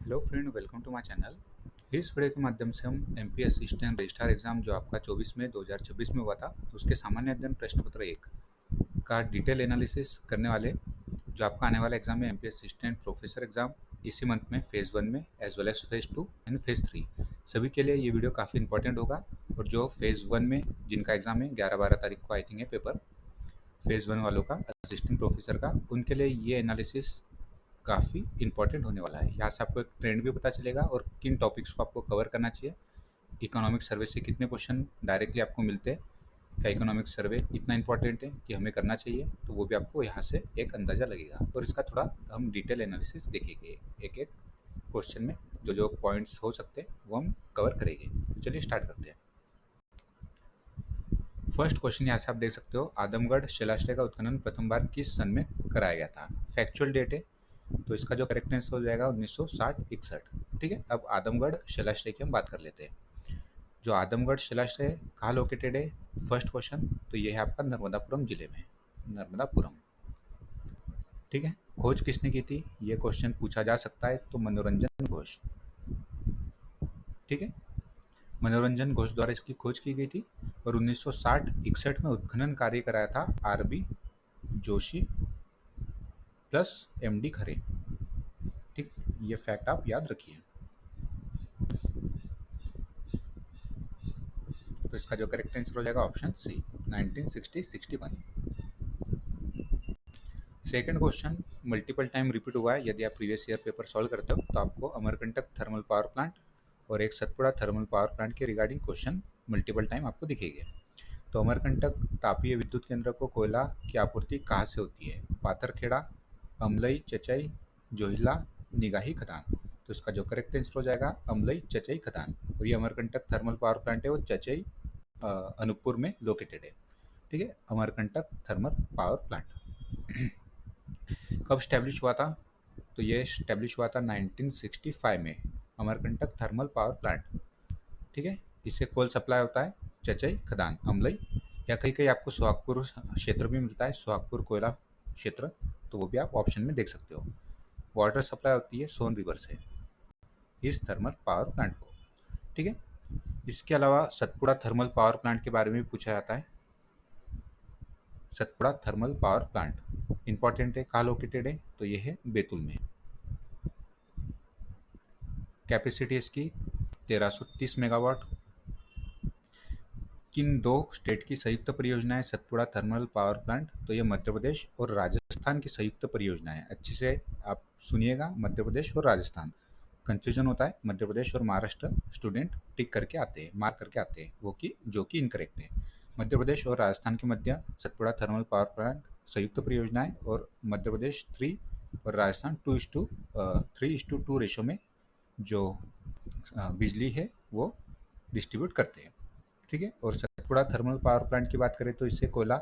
Hello friend, welcome to my channel. इस video के माध्यम से हम एमपी असिस्टेंट रजिस्ट्रार एग्जाम जो आपका 24 मई 2026 में हुआ था उसके सामान्य अध्ययन प्रश्न पत्र 1 का डिटेल एनालिसिस करने वाले। जो आपका आने वाला एग्जाम है एमपी असिस्टेंट प्रोफेसर एग्जाम इसी मंथ में फेज़ 1 में as well as phase 2 and phase 3 सभी के लिए ये वीडियो काफ़ी इंपॉर्टेंट होगा। और जो फेज़ 1 में जिनका एग्जाम है 11-12 तारीख को आई थिंक है पेपर, फेज़ 1 वालों का असिस्टेंट प्रोफेसर का, उनके लिए ये एनालिसिस काफ़ी इंपॉर्टेंट होने वाला है। यहाँ से आपको एक ट्रेंड भी पता चलेगा और किन टॉपिक्स को आपको कवर करना चाहिए। इकोनॉमिक सर्वे से कितने क्वेश्चन डायरेक्टली आपको मिलते हैं, क्या इकोनॉमिक सर्वे इतना इंपॉर्टेंट है कि हमें करना चाहिए, तो वो भी आपको यहाँ से एक अंदाज़ा लगेगा। और इसका थोड़ा हम डिटेल एनालिसिस देखेंगे एक एक क्वेश्चन में, जो जो पॉइंट्स हो सकते हैं वो हम कवर करेंगे। तो चलिए स्टार्ट करते हैं। फर्स्ट क्वेश्चन यहाँ से आप देख सकते हो, आदमगढ़ शिलाश्रय का उत्खनन प्रथम बार किस सन में कराया गया था। फैक्चुअल डेट है, तो इसका जो करेक्ट आंसर हो जाएगा 1960-61। ठीक है, अब आदमगढ़ शिलाश्रय की हम बात कर लेते हैं। जो आदमगढ़ शिलाश्रय कहाँ लोकेटेड है, फर्स्ट क्वेश्चन, तो ये है आपका नर्मदापुरम जिले में, नर्मदापुरम। ठीक है, खोज किसने की थी, ये क्वेश्चन पूछा जा सकता है, तो मनोरंजन घोष। ठीक है, मनोरंजन घोष द्वारा इसकी खोज की गई थी। और 1960-61 में उत्खनन कार्य कराया था आरबी जोशी प्लस एमडी खरे। ठीक, ये फैक्ट आप याद रखिए। तो इसका जो करेक्ट आंसर हो जाएगा option C, 1960-61। Second question multiple time repeat हुआ है। यदि आप प्रीवियस ईयर पेपर सॉल्व करते हो तो आपको अमरकंटक थर्मल पावर प्लांट और एक सतपुड़ा थर्मल पावर प्लांट के रिगार्डिंग क्वेश्चन मल्टीपल टाइम आपको दिखेंगे। तो अमरकंटक तापीय विद्युत केंद्र को कोयला की आपूर्ति कहाँ से होती है, पाथरखेड़ा, अमलई, चचई, जोहिला, निगाही खदान। तो इसका जो करेक्ट आंसर हो जाएगा अमलई चचई खदान। और ये अमरकंटक थर्मल पावर प्लांट है वो चचई अनूपपुर में लोकेटेड है। ठीक है, अमरकंटक थर्मल पावर प्लांट कब स्टैब्लिश हुआ था, तो ये स्टैब्लिश हुआ था 1965 में, अमरकंटक थर्मल पावर प्लांट। ठीक है, इससे कोल सप्लाई होता है चचई खदान अमलई, या कहीं कहीं आपको सुहागपुर क्षेत्र भी मिलता है, सुहागपुर कोयला क्षेत्र, तो वो भी आप ऑप्शन में देख सकते हो। वाटर सप्लाई होती है सोन रिवर से इस थर्मल पावर प्लांट को। ठीक है, इसके अलावा सतपुड़ा थर्मल पावर प्लांट के बारे में भी पूछा जाता है। Satpura thermal power plant important है, कहाँ लोकेटेड है, तो ये है बैतूल में। कैपेसिटी इसकी 1330 मेगावाट। किन दो स्टेट की संयुक्त परियोजना है सतपुड़ा थर्मल पावर प्लांट, तो ये मध्य प्रदेश और राजस्थान की संयुक्त परियोजना है। अच्छे से आप सुनिएगा, मध्य प्रदेश और राजस्थान, कंफ्यूजन होता है मध्य प्रदेश और महाराष्ट्र, स्टूडेंट टिक करके आते हैं, मार्क करके आते हैं, वो कि जो कि इनकरेक्ट है। मध्य प्रदेश और राजस्थान के मध्य सतपुड़ा थर्मल पावर प्लांट संयुक्त परियोजना है, और मध्य प्रदेश 3 और राजस्थान 3:2 रेशो में जो बिजली है वो डिस्ट्रीब्यूट करते हैं। ठीक है, और सतपुड़ा थर्मल पावर प्लांट की बात करें तो इससे कोयला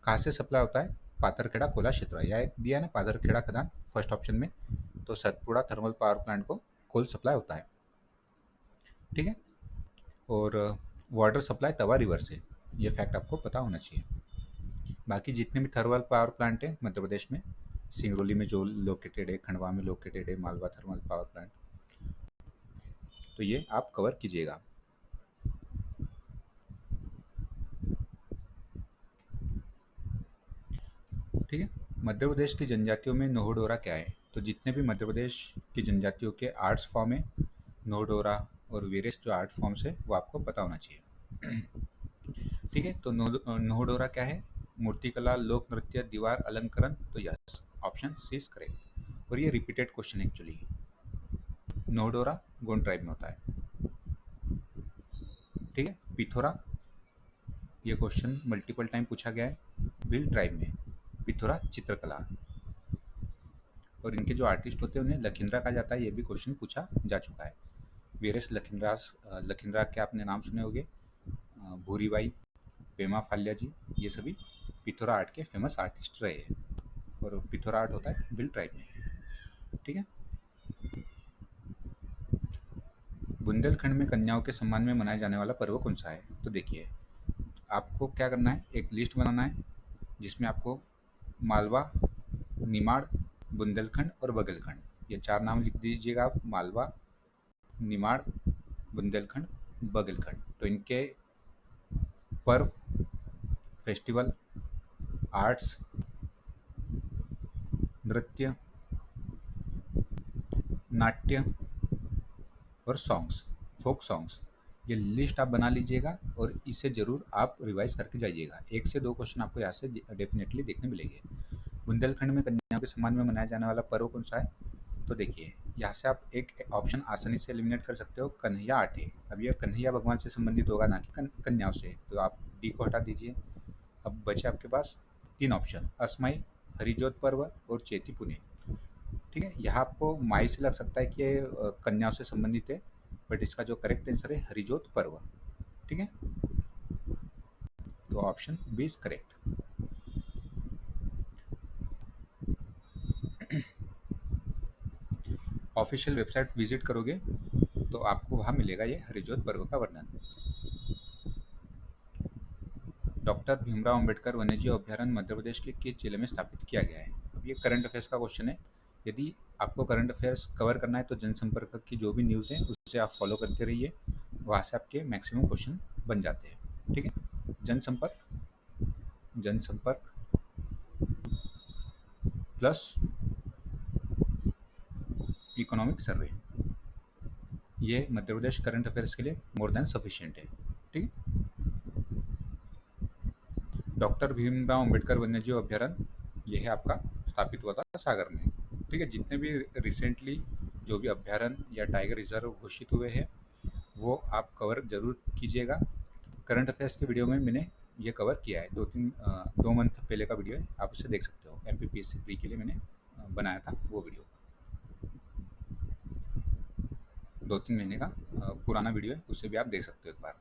कहाँ से सप्लाई होता है, पाथरखेड़ा कोयला क्षेत्र, या एक दिया ना पाथरखेड़ा खदान फर्स्ट ऑप्शन में, तो सतपुड़ा थर्मल पावर प्लांट को कोल सप्लाई होता है। ठीक है, और वाटर सप्लाई तवा रिवर से, ये फैक्ट आपको पता होना चाहिए। बाकी जितने भी थर्मल पावर प्लांट है मध्य प्रदेश में, सिंगरौली में जो लोकेटेड है, खंडवा में लोकेटेड है मालवा थर्मल पावर प्लांट, तो ये आप कवर कीजिएगा। ठीक है, मध्य प्रदेश की जनजातियों में नोहडोरा क्या है, तो जितने भी मध्य प्रदेश की जनजातियों के आर्ट्स फॉर्म है, नोहडोरा और वेरियस जो आर्ट फॉर्म्स है वो आपको पता होना चाहिए। ठीक है, तो नोहडोरा क्या है, मूर्तिकला, लोक नृत्य, दीवार अलंकरण, तो yes option C is correct. और ये repeated question actually, Nohdora Gond tribe में होता है। ठीक है, पिथोरा, ये क्वेश्चन मल्टीपल टाइम पूछा गया है, भील ट्राइब में, पिथोरा चित्रकला, और इनके जो आर्टिस्ट होते हैं उन्हें लखींद्रा कहा जाता है, ये भी क्वेश्चन पूछा जा चुका है। वेरियस लखींद्रा के आपने नाम सुने होंगे, भूरीबाई, पेमा फाल्या जी, ये सभी पिथोरा आर्ट के फेमस आर्टिस्ट रहे हैं, और पिथोरा आर्ट होता है बिल ट्राइब में। ठीक है, बुंदेलखंड में कन्याओं के सम्मान में मनाया जाने वाला पर्व कौन सा है, तो देखिए आपको क्या करना है, एक लिस्ट बनाना है जिसमें आपको मालवा, निमाड़, बुंदेलखंड और बघेलखंड, ये 4 नाम लिख दीजिएगा आप, मालवा, निमाड़, बुंदेलखंड, बघेलखंड। तो इनके पर्व, फेस्टिवल, आर्ट्स, नृत्य, नाट्य और सॉन्ग्स, फोक सॉन्ग्स, ये लिस्ट आप बना लीजिएगा और इसे ज़रूर आप रिवाइज करके जाइएगा। 1 से 2 क्वेश्चन आपको यहाँ से डेफिनेटली देखने मिलेंगे। बुंदेलखंड में कन्याओं के सम्मान में मनाया जाने वाला पर्व कौन सा है? तो देखिए, यहाँ से आप एक ऑप्शन आसानी से एलिमिनेट कर सकते हो, कन्हैया आठे। अब ये कन्हैया भगवान से संबंधित होगा, ना कि कन्याओं से, तो आप डी को हटा दीजिए। अब बचे आपके पास 3 ऑप्शन, असमाई, हरिजोत पर्व और चेती पुणे। ठीक है, यहाँ आपको माई से लग सकता है कि ये कन्याओं से संबंधित है, बट इसका जो करेक्ट आंसर है हरिजोत पर्व। ठीक है, तो option B is correct. Official website visit करोगे तो आपको वहाँ मिलेगा ये हरिजोत पर्व का वर्णन। डॉक्टर भीमराव अंबेडकर वन्यजीव अभ्यारण्य मध्य प्रदेश के किस जिले में स्थापित किया गया है? अब ये करंट अफेयर्स का क्वेश्चन है। यदि आपको करंट अफेयर्स कवर करना है तो जनसंपर्क की जो भी न्यूज़ है उससे आप फॉलो करते रहिए, वहाँ से आपके मैक्सिमम क्वेश्चन बन जाते हैं। ठीक है, जनसंपर्क प्लस इकोनॉमिक सर्वे, ये मध्य प्रदेश करंट अफेयर्स के लिए मोर देन सफिशिएंट है। ठीक है, डॉक्टर भीमराव अंबेडकर वन्यजीव अभ्यारण्य ये है आपका, स्थापित हुआ था सागर में। ठीक है, जितने भी रिसेंटली जो भी अभ्यारण्य या टाइगर रिजर्व घोषित हुए हैं वो आप कवर जरूर कीजिएगा। करंट अफेयर्स के वीडियो में मैंने ये कवर किया है, 2 मंथ पहले का वीडियो है, आप उसे देख सकते हो। MPPSC प्री के लिए मैंने बनाया था वो वीडियो, 2-3 महीने का पुराना वीडियो है, उसे भी आप देख सकते हो एक बार।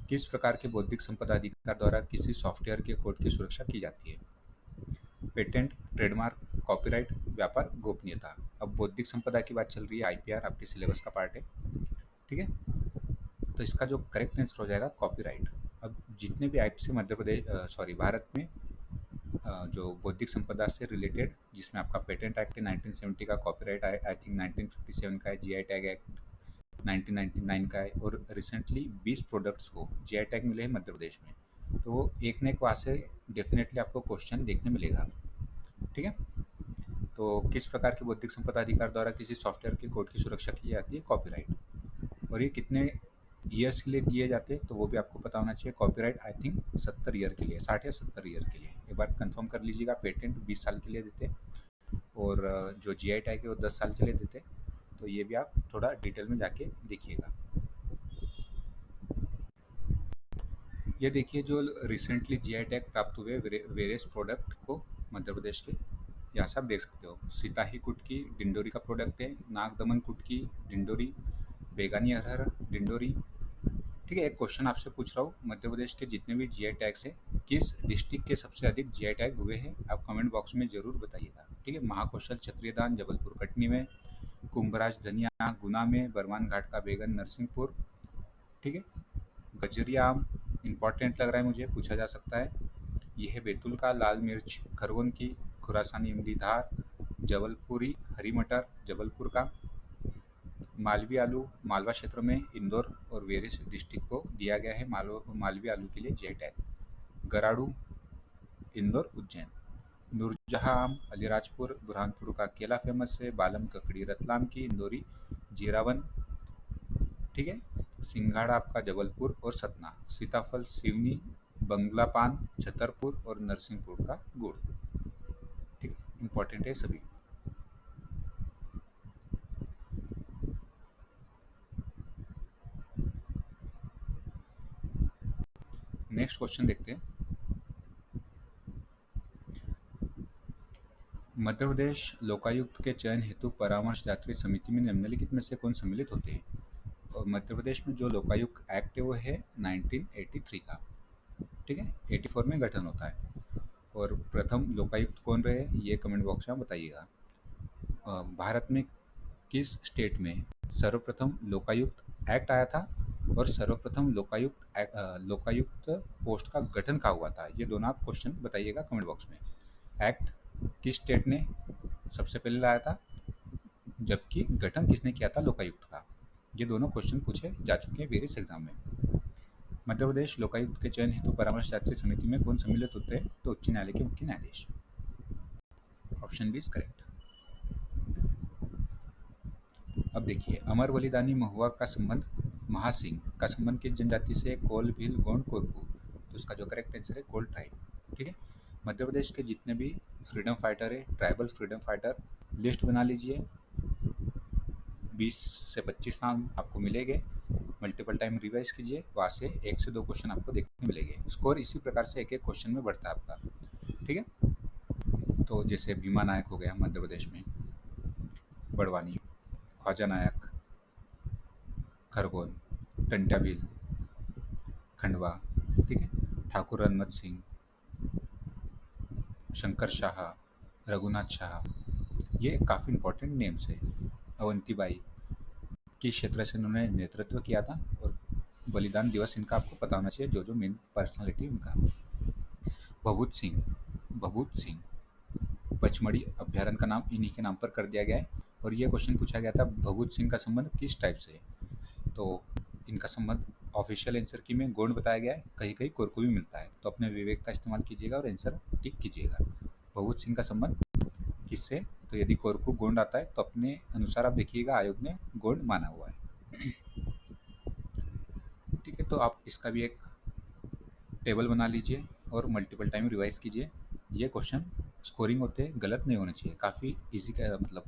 किस प्रकार के बौद्धिक संपदा अधिकार द्वारा किसी सॉफ्टवेयर के कोड की सुरक्षा की जाती है? पेटेंट, ट्रेडमार्क, कॉपीराइट, व्यापार, गोपनीयता। अब बौद्धिक संपदा की बात चल रही है, IPR आपके सिलेबस का पार्ट है। ठीक है, तो इसका जो करेक्ट आंसर हो जाएगा कॉपीराइट। अब जितने भी एक्ट से मध्य प्रदेश भारत में जो बौद्धिक संपदा से रिलेटेड, जिसमें आपका पेटेंट एक्ट है 1970 का, कॉपीराइट आई थिंक 1957 का है, GI टैग एक्ट 1999 का है, और रिसेंटली 20 प्रोडक्ट्स को GI टैग मिले हैं मध्य प्रदेश में। तो एक न एक वहाँ से डेफिनेटली आपको क्वेश्चन देखने मिलेगा। ठीक है, तो किस प्रकार के बौद्धिक संपदा अधिकार द्वारा किसी सॉफ्टवेयर के कोड की सुरक्षा की जाती है? कॉपीराइट। और ये कितने ईयर्स के लिए दिए जाते हैं तो वो भी आपको पता होना चाहिए। कॉपीराइट आई थिंक 70 ईयर के लिए, 60 या 70 ईयर के लिए, एक बार कंफर्म कर लीजिएगा। पेटेंट 20 साल के लिए देते हैं और जो GI टैग है वो 10 साल के लिए देते हैं, तो ये भी आप थोड़ा डिटेल में जाके देखिएगा। ये देखिए, जो रिसेंटली GI टैग प्राप्त हुए वेरियस प्रोडक्ट को मध्य प्रदेश के, यहाँ से आप देख सकते हो। सिताही कुटकी डिंडोरी का प्रोडक्ट है, नाग दमन कुटकी डिंडोरी, बेगानी अरहर डिंडोरी। ठीक है, एक क्वेश्चन आपसे पूछ रहा हूँ, मध्य प्रदेश के जितने भी GI टैग्स हैं किस डिस्ट्रिक्ट के सबसे अधिक GI टैग हुए हैं? आप कमेंट बॉक्स में जरूर बताइएगा। ठीक है, महाकौशल क्षत्रिय दान जबलपुर कटनी में, कुंभराज धनिया गुना में, बरमान घाट का बैगन नरसिंहपुर। ठीक है, गजरिया आम इम्पॉर्टेंट लग रहा है मुझे, पूछा जा सकता है। ये है बैतूल का, लाल मिर्च खरगोन की, खुरासानी इमली धार, जबलपुरी हरी मटर जबलपुर का, मालवी आलू मालवा क्षेत्र में, इंदौर और वेरियस डिस्ट्रिक्ट को दिया गया है मालवी आलू के लिए GI टैग। गराड़ू इंदौर उज्जैन, नूरजहाँ आम अलीराजपुर बुरहानपुर का केला फेमस है, बालम ककड़ी रतलाम की, इंदौरी जीरावन। ठीक है, सिंघाड़ा आपका जबलपुर और सतना, सीताफल सिवनी, बंगला पान छतरपुर और नरसिंहपुर का गुड़। ठीक है, इंपॉर्टेंट है सभी। नेक्स्ट क्वेश्चन देखते हैं। मध्य प्रदेश लोकायुक्त के चयन हेतु परामर्शदात्री समिति में निम्नलिखित में से कौन सम्मिलित होते हैं? और मध्य प्रदेश में जो लोकायुक्त एक्ट है वो है 1983 का। ठीक है, 84 में गठन होता है। और प्रथम लोकायुक्त कौन रहे ये कमेंट बॉक्स में बताइएगा। भारत में किस स्टेट में सर्वप्रथम लोकायुक्त एक्ट आया था और सर्वप्रथम लोकायुक्त पोस्ट का गठन कहाँ हुआ था? ये दोनों आप क्वेश्चन बताइएगा कमेंट बॉक्स में। एक्ट किस स्टेट ने सबसे पहले लाया था जबकि गठन किसने किया था लोकायुक्त का। ये दोनों क्वेश्चन पूछे जा चुके हैं वेरियस एग्जाम में। मध्य प्रदेश लोकायुक्त के चयन हेतु परामर्शदात्री समिति में कौन सम्मिलित होते हैं, तो उच्च न्यायालय के मुख्य न्यायाधीश। Option B is correct. अब देखिए, अमर बलिदानी महुआ का संबंध, महासिंह का संबंध किस जनजाति से, कोल, भील, गोंड, कोरकू। तो इसका जो करेक्ट आंसर है कोल ट्राइब। ठीक है, मध्य प्रदेश के जितने भी फ्रीडम फाइटर है, ट्राइबल फ्रीडम फाइटर, लिस्ट बना लीजिए। 20 से 25 नाम आपको मिलेंगे। मल्टीपल टाइम रिवाइज कीजिए, वहाँ से 1 से 2 क्वेश्चन आपको देखने मिलेंगे। स्कोर इसी प्रकार से एक एक क्वेश्चन में बढ़ता है आपका। ठीक है, तो जैसे भीमा नायक हो गया मध्य प्रदेश में, बड़वानी, ख्वाजा नायक, खरगोन, टंट्या भील, खंडवा। ठीक है, ठाकुर रनमत सिंह, शंकर शाह, रघुनाथ शाह, ये काफ़ी इंपॉर्टेंट नेम्स है। अवंतीबाई, किस क्षेत्र से उन्होंने नेतृत्व किया था, और बलिदान दिवस इनका आपको पता होना चाहिए, जो जो मेन पर्सनालिटी उनका। भभूत सिंह पचमढ़ी अभ्यारण्य का नाम इन्हीं के नाम पर कर दिया गया है। और ये क्वेश्चन पूछा गया था, भभूत सिंह का संबंध किस टाइप से है, तो इनका संबंध ऑफिशियल आंसर की में गोंड बताया गया है, कहीं कहीं कोरकू भी मिलता है, तो अपने विवेक का इस्तेमाल कीजिएगा और आंसर टिक कीजिएगा। भभूत सिंह का संबंध किससे, तो यदि कोरकू गोंड आता है तो अपने अनुसार आप देखिएगा आयोग ने गोंड माना हुआ है। ठीक है, तो आप इसका भी एक टेबल बना लीजिए और मल्टीपल टाइम रिवाइज कीजिए। ये क्वेश्चन स्कोरिंग होते हैं, गलत नहीं होने चाहिए, काफ़ी इजी का मतलब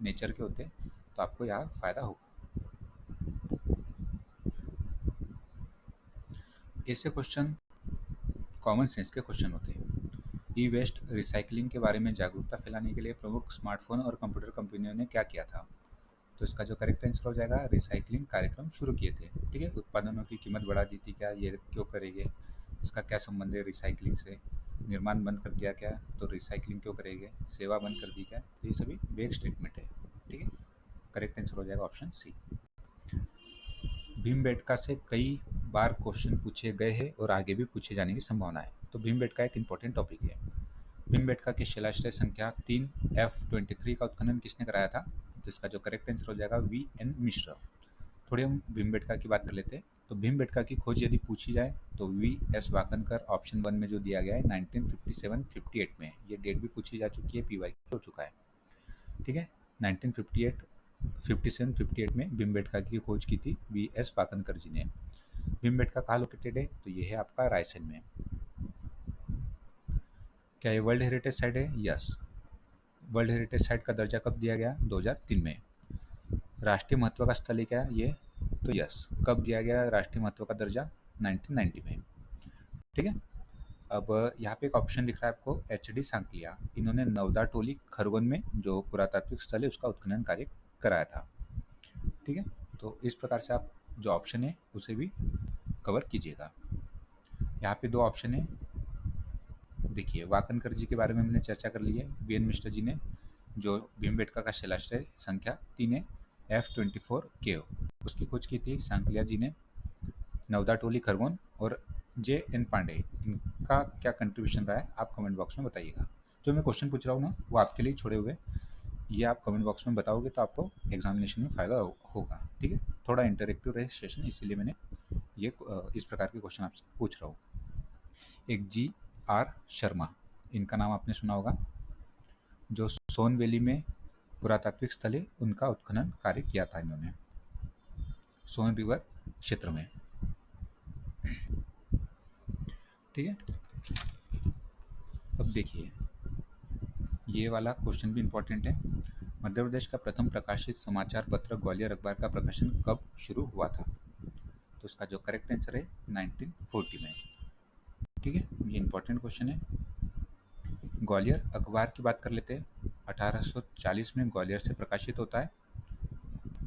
नेचर के होते हैं, तो आपको यहाँ फ़ायदा होगा। ऐसे क्वेश्चन कॉमन सेंस के क्वेश्चन होते हैं। ई वेस्ट रिसाइकलिंग के बारे में जागरूकता फैलाने के लिए प्रमुख स्मार्टफोन और कंप्यूटर कंपनियों ने क्या किया था, तो इसका जो करेक्ट आंसर हो जाएगा, रिसाइकलिंग कार्यक्रम शुरू किए थे। ठीक है, उत्पादनों की कीमत बढ़ा दी थी क्या, ये क्यों करेंगे, इसका क्या संबंध है रिसाइकलिंग से, निर्माण बंद कर दिया क्या, तो रिसाइकलिंग क्यों करेंगे, सेवा बंद कर दी क्या, तो ये सभी वेग स्टेटमेंट है। ठीक है, करेक्ट आंसर हो जाएगा ऑप्शन सी। भीमबेटका से कई बार क्वेश्चन पूछे गए हैं और आगे भी पूछे जाने की संभावना है, तो भीमबेटका एक इंपॉर्टेंट टॉपिक है। भीमबेटका के शिलाश्रय संख्या 3 F23 का उत्खनन किसने कराया था, तो इसका जो करेक्ट आंसर हो जाएगा VN मिश्रा। थोड़ी हम भीमबेटका की बात कर लेते हैं। तो भीमबेटका की खोज यदि पूछी जाए तो VS वाकनकर ऑप्शन 1 में जो दिया गया है 1957-58 में, ये डेट भी पूछी जा चुकी है, PY हो चुका है। ठीक है, 1958 57-58 में भीमबेटका की खोज की थी VS वाकनकर जी ने। भीमबेटका कहाँ लोकेटेड है, तो ये है आपका रायसेन में। क्या ये वर्ल्ड हेरिटेज साइट है, यस। वर्ल्ड हेरिटेज साइट का दर्जा कब दिया गया, 2003 में। राष्ट्रीय महत्व का स्थल है क्या ये, तो यस। कब दिया गया राष्ट्रीय महत्व का दर्जा, 1990 में। ठीक है, अब यहाँ पे एक ऑप्शन दिख रहा है आपको, HD सांकलिया, इन्होंने नवदा टोली खरगोन में जो पुरातात्विक स्थल है उसका उत्खनन कार्य कराया था। ठीक है, तो इस प्रकार से आप जो ऑप्शन है उसे भी कवर कीजिएगा। यहाँ पे 2 ऑप्शन है, देखिए वाकनकर जी के बारे में हमने चर्चा कर ली है, VN मिश्रा जी ने, जो भीमबेटका का शिलाश्रय संख्या 3 है F24 केव, उसकी खोज की थी सांकलिया जी ने। नवदा टोली खरगोन और JN पांडे, इनका क्या कंट्रीब्यूशन रहा है आप कमेंट बॉक्स में बताइएगा। जो मैं क्वेश्चन पूछ रहा हूँ ना वो आपके लिए छोड़े हुए, ये आप कमेंट बॉक्स में बताओगे तो आपको एग्जामिनेशन में फ़ायदा होगा। ठीक है, थोड़ा इंटरेक्टिव रहे सेशन, इसीलिए मैंने ये इस प्रकार के क्वेश्चन आपसे पूछ रहा हूँ। एक GR शर्मा, इनका नाम आपने सुना होगा, जो सोन वैली में पुरातात्विक स्थल है उनका उत्खनन कार्य किया था इन्होंने, सोन रिवर क्षेत्र में। ठीक है, अब देखिए ये वाला क्वेश्चन भी इम्पोर्टेंट है। मध्य प्रदेश का प्रथम प्रकाशित समाचार पत्र ग्वालियर अखबार का प्रकाशन कब शुरू हुआ था, तो इसका जो करेक्ट आंसर है 1940 में। ठीक है, ये इंपॉर्टेंट क्वेश्चन है। ग्वालियर अखबार की बात कर लेते हैं। 1840 में ग्वालियर से प्रकाशित होता है।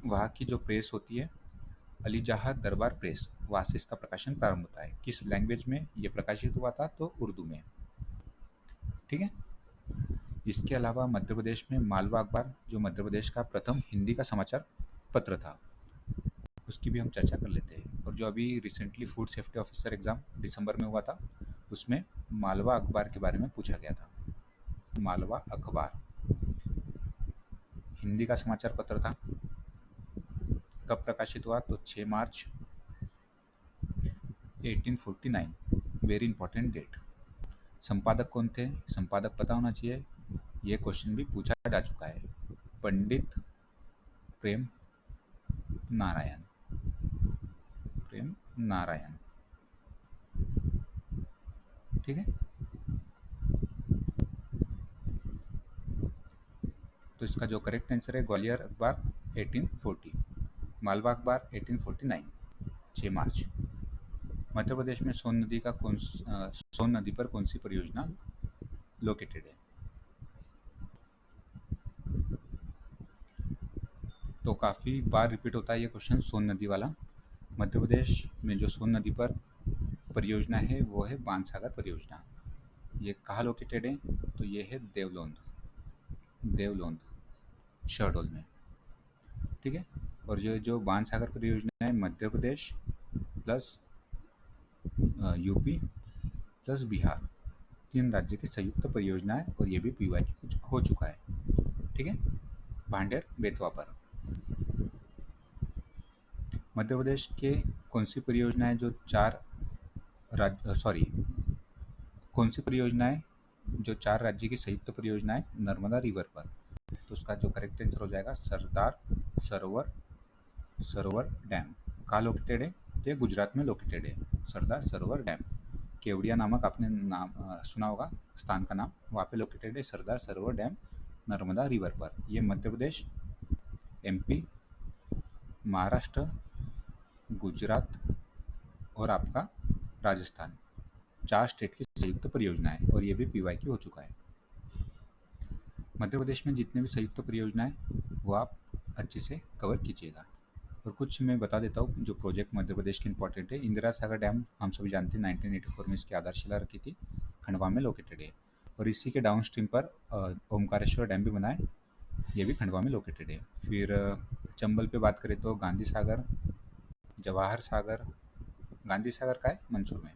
वहाँ की जो प्रेस होती है अलीजहा दरबार प्रेस, वहाँ से इसका प्रकाशन प्रारंभ होता है। किस लैंग्वेज में ये प्रकाशित हुआ था, तो उर्दू में। ठीक है, इसके अलावा मध्य प्रदेश में मालवा अखबार, जो मध्य प्रदेश का प्रथम हिंदी का समाचार पत्र था, उसकी भी हम चर्चा कर लेते हैं। और जो अभी recently food safety officer exam दिसंबर में हुआ था, उसमें मालवा अखबार के बारे में पूछा गया था। मालवा अखबार हिंदी का समाचार पत्र था। कब प्रकाशित हुआ? तो 6 मार्च 1849, वेरी इंपॉर्टेंट डेट। संपादक कौन थे? संपादक पता होना चाहिए, ये क्वेश्चन भी पूछा जा चुका है। पंडित प्रेम नारायण, प्रेम नारायण, ठीक है। तो इसका जो करेक्ट आंसर है, ग्वालियर अखबार 1840, मालवा अखबार 1849, 6 मार्च। मध्य प्रदेश में सोन नदी का सोन नदी पर कौन सी परियोजना लोकेटेड है? तो काफ़ी बार रिपीट होता है ये क्वेश्चन, सोन नदी वाला। मध्य प्रदेश में जो सोन नदी पर परियोजना है वो है बाणसागर परियोजना। ये कहाँ लोकेटेड है? तो ये है देवलोंद, देवलोंद शहडोल में, ठीक है। और जो बाणसागर परियोजना है, Madhya Pradesh plus UP plus Bihar, 3 राज्य की संयुक्त परियोजना है और ये भी पीवाई हो चुका है, ठीक है। भांडेर बेतवा पर। मध्य प्रदेश के कौन सी परियोजना है जो कौन सी परियोजना है जो 4 राज्य की संयुक्त परियोजना है नर्मदा रिवर पर? तो उसका जो करेक्ट आंसर हो जाएगा सरदार सरोवर डैम। कहाँ लोकेटेड है? तो ये गुजरात में लोकेटेड है, सरदार सरोवर डैम। केवड़िया नामक आपने नाम सुना होगा स्थान का नाम, वहाँ पे लोकेटेड है सरदार सरोवर डैम नर्मदा रिवर पर। ये मध्य प्रदेश, एमपी, महाराष्ट्र, गुजरात और आपका राजस्थान, 4 स्टेट की संयुक्त परियोजना है और ये भी पीवाई की हो चुका है। मध्य प्रदेश में जितने भी संयुक्त परियोजना है वो आप अच्छे से कवर कीजिएगा। और कुछ मैं बता देता हूँ जो प्रोजेक्ट मध्य प्रदेश के इंपॉर्टेंट है। इंदिरा सागर डैम हम सभी जानते हैं 1984 में इसकी आधारशिला रखी थी, खंडवा में लोकेटेड है। और इसी के डाउन स्ट्रीम पर ओमकारेश्वर डैम भी बना है, ये भी खंडवा में लोकेटेड है। फिर चंबल पे बात करें तो गांधी सागर, जवाहर सागर, गांधी सागर का है मंसूर में,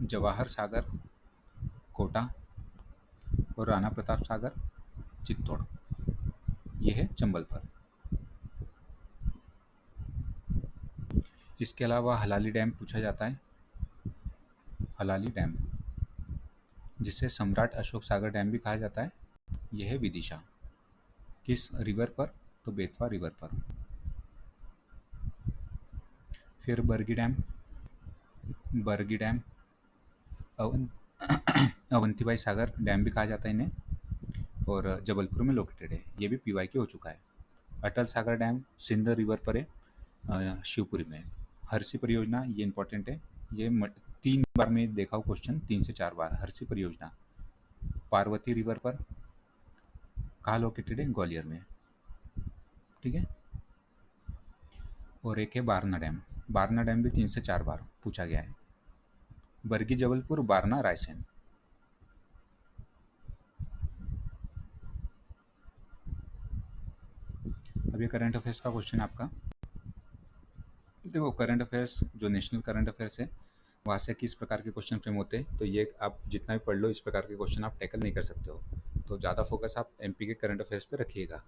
जवाहर सागर कोटा और राणा प्रताप सागर चित्तौड़, ये है चंबल पर। इसके अलावा हलाली डैम पूछा जाता है, हलाली डैम जिसे सम्राट अशोक सागर डैम भी कहा जाता है, यह है विदिशा। किस रिवर पर? तो बेतवा रिवर पर। फिर बरगी डैम, बरगी डैम अवंतीबाई सागर डैम भी कहा जाता है इन्हें और जबलपुर में लोकेटेड है, ये भी पीवाई की हो चुका है। अटल सागर डैम सिंध रिवर पर है, शिवपुरी में। हरसी परियोजना ये इंपॉर्टेंट है, ये 3 बार में देखा हूँ क्वेश्चन, 3 से 4 बार। हरसी परियोजना पार्वती रिवर पर, कहाँ लोकेटेड है? ग्वालियर में, ठीक है। और एक है बारना डैम, बारना डैम भी 3 से 4 बार पूछा गया है। बरगी जबलपुर, बारना रायसेन। अब ये करंट अफेयर्स का क्वेश्चन आपका। देखो करंट अफेयर्स जो नेशनल करंट अफेयर्स है वहाँ से किस प्रकार के क्वेश्चन फ्रेम होते हैं, तो ये आप जितना भी पढ़ लो इस प्रकार के क्वेश्चन आप टैकल नहीं कर सकते हो, तो ज़्यादा फोकस आप एमपी के करंट अफेयर्स पे रखिएगा।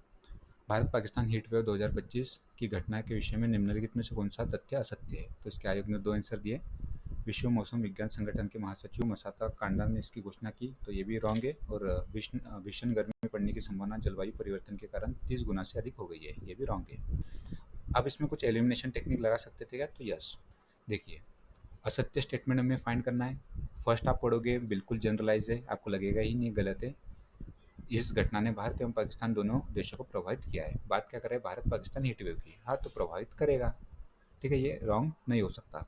भारत पाकिस्तान हीट वेव 2025 की घटना के विषय में निम्नलिखित में से कौन सा तथ्य असत्य है? तो इसके आयोग ने 2 आंसर दिए। विश्व मौसम विज्ञान संगठन के महासचिव मसाता कांडा ने इसकी घोषणा की, तो ये भी रॉन्ग है। और भीषण गर्मी पड़ने की संभावना जलवायु परिवर्तन के कारण 30 गुना से अधिक हो गई है, ये भी रॉन्ग है। अब इसमें कुछ एलिमिनेशन टेक्निक लगा सकते थे क्या? तो यस, देखिए असत्य स्टेटमेंट हमें फाइंड करना है। फर्स्ट आप पढ़ोगे बिल्कुल जनरलाइज है, आपको लगेगा ही नहीं, गलत है। इस घटना ने भारत एवं पाकिस्तान दोनों देशों को प्रभावित किया है। बात क्या करे भारत पाकिस्तान हीट वेव की, हाँ तो प्रभावित करेगा, ठीक है, ये रॉन्ग नहीं हो सकता।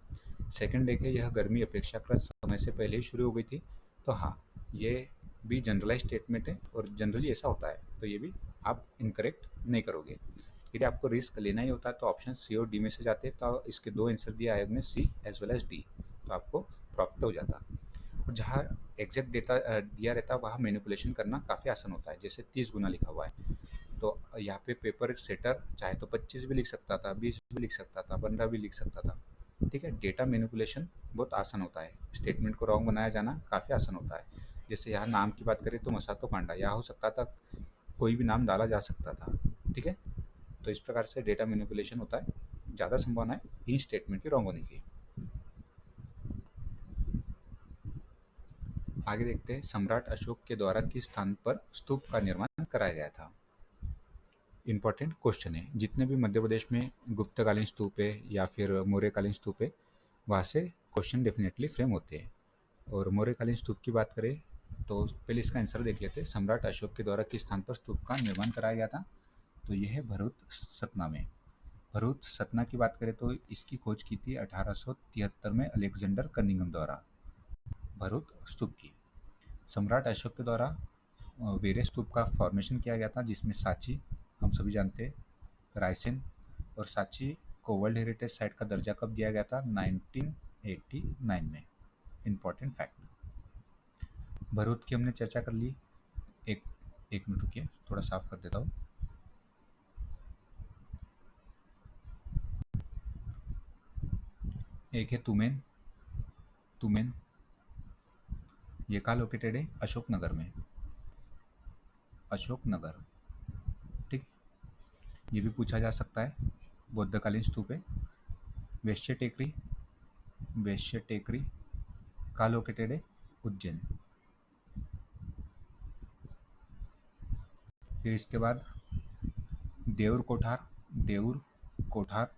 सेकंड देखिए यह गर्मी अपेक्षाकृत समय से पहले ही शुरू हो गई थी, तो हाँ ये भी जनरलाइज स्टेटमेंट है और जनरली ऐसा होता है, तो ये भी आप इनकरेक्ट नहीं करोगे। यदि आपको रिस्क लेना ही होता है तो ऑप्शन सी और डी में से जाते, तो इसके 2 आंसर दिए आयोग ने, सी एज वेल एज डी, तो आपको प्रॉफिट हो जाता। और जहाँ एग्जैक्ट डेटा दिया रहता है वहाँ मैनिपुलेशन करना काफ़ी आसान होता है, जैसे 30 गुना लिखा हुआ है, तो यहाँ पे पेपर सेटर चाहे तो 25 भी लिख सकता था, 20 भी लिख सकता था, 15 भी लिख सकता था, ठीक है। डेटा मैनिपुलेशन बहुत आसान होता है, स्टेटमेंट को रॉन्ग बनाया जाना काफ़ी आसान होता है। जैसे यहाँ नाम की बात करें तो मसातो कांडा, यहाँ हो सकता था कोई भी नाम डाला जा सकता था। ठीक है, तो इस प्रकार से डेटा मैनिपुलेशन होता है, ज़्यादा संभावना है इन स्टेटमेंट की रॉन्ग होने की। आगे देखते हैं, सम्राट अशोक के द्वारा किस स्थान पर स्तूप का निर्माण कराया गया था। इंपॉर्टेंट क्वेश्चन है, जितने भी मध्य प्रदेश में गुप्तकालीन स्तूप है या फिर मौर्यकालीन स्तूप है, वहाँ से क्वेश्चन डेफिनेटली फ्रेम होते हैं। और मौर्यकालीन स्तूप की बात करें तो पहले इसका आंसर देख लेते हैं। सम्राट अशोक के द्वारा किस स्थान पर स्तूप का निर्माण कराया गया था, तो यह है भरूच सतना में। भरूच सतना की बात करें तो इसकी खोज की थी 1873 में अलेक्जेंडर कनिंघम द्वारा, भरूच स्तूप की। सम्राट अशोक के द्वारा वीर स्तूप का फॉर्मेशन किया गया था, जिसमें सांची हम सभी जानते हैं, रायसेन और सांची को वर्ल्ड हेरिटेज साइट का दर्जा कब दिया गया था, 1989 में। Important fact. भरूच की हमने चर्चा कर ली। एक मिनट रुकिए, थोड़ा साफ कर देता हूँ। एक है तुमेन। तुमेन ये कहाँ लोकेटेड है, अशोकनगर में, अशोकनगर। ठीक, ये भी पूछा जा सकता है, बौद्धकालीन स्तूप है। वैश्य टेकरी, वैश्य टेकरी कहाँ लोकेटेड है, उज्जैन। फिर इसके बाद देउर कोठार, देउर कोठार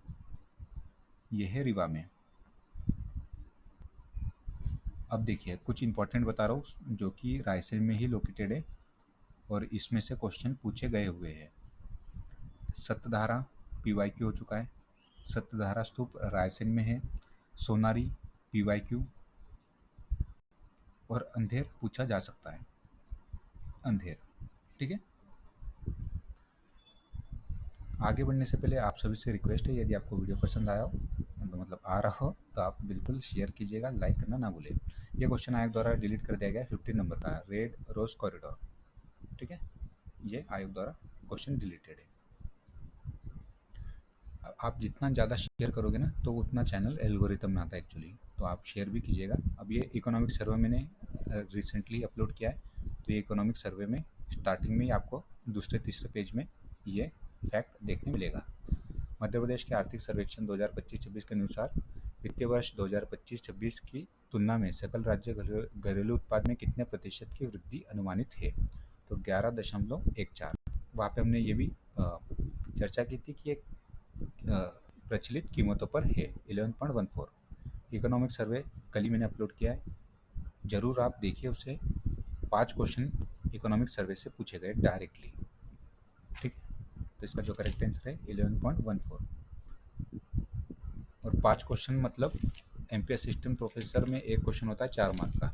ये है रीवा में। अब देखिए कुछ इंपॉर्टेंट बता रहा हूँ जो कि रायसेन में ही लोकेटेड है और इसमें से क्वेश्चन पूछे गए हुए हैं। सत्यधारा पीवाईक्यू हो चुका है, सत्यधारा स्तूप रायसेन में है। सोनारी पीवाईक्यू, और अंधेर पूछा जा सकता है, अंधेर। ठीक है, आगे बढ़ने से पहले आप सभी से रिक्वेस्ट है, यदि आपको वीडियो पसंद आया हो तो मतलब आ रहा हो तो आप बिल्कुल शेयर कीजिएगा, लाइक करना ना भूलें। ये क्वेश्चन आयोग द्वारा डिलीट कर दिया गया है 15 नंबर का, रेड रोज कॉरिडोर। ठीक है, ये आयोग द्वारा क्वेश्चन डिलीटेड है। आप जितना ज़्यादा शेयर करोगे ना तो उतना चैनल एल्गोरिथम में आता है एक्चुअली, तो आप शेयर भी कीजिएगा। अब ये इकोनॉमिक सर्वे मैंने रिसेंटली अपलोड किया है, तो ये इकोनॉमिक सर्वे में स्टार्टिंग में ही आपको दूसरे तीसरे पेज में ये फैक्ट देखने मिलेगा। मध्य प्रदेश के आर्थिक सर्वेक्षण 2025-26 के अनुसार वित्तीय वर्ष 2025-26 की तुलना में सकल राज्य घरेलू उत्पाद में कितने प्रतिशत की वृद्धि अनुमानित है, तो 11.14। वहाँ पे हमने ये भी चर्चा की थी कि एक प्रचलित कीमतों पर है 11.14। इकोनॉमिक सर्वे कल ही मैंने अपलोड किया है, ज़रूर आप देखिए उसे। 5 क्वेश्चन इकोनॉमिक सर्वे से पूछे गए डायरेक्टली। ठीक है, तो इसका जो करेक्ट आंसर है 11.14। और 5 क्वेश्चन मतलब एमपी असिस्टेंट प्रोफेसर में एक क्वेश्चन होता है 4 मार्क का,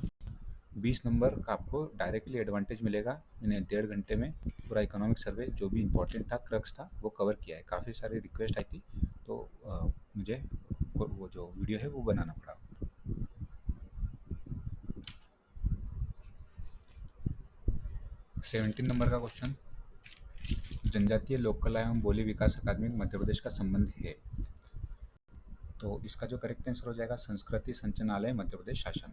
20 नंबर का आपको डायरेक्टली एडवांटेज मिलेगा। मैंने 1.5 घंटे में पूरा इकोनॉमिक सर्वे जो भी इम्पोर्टेंट था, क्रक्स था, वो कवर किया है। काफ़ी सारी रिक्वेस्ट आई थी तो मुझे वो जो वीडियो है वो बनाना पड़ा। सेवेंटीन नंबर का क्वेश्चन, जनजातीय लोक कला एवं बोली विकास अकादमी मध्य प्रदेश का संबंध है, तो इसका जो करेक्ट आंसर हो जाएगा संस्कृति संचालनालय मध्य प्रदेश शासन।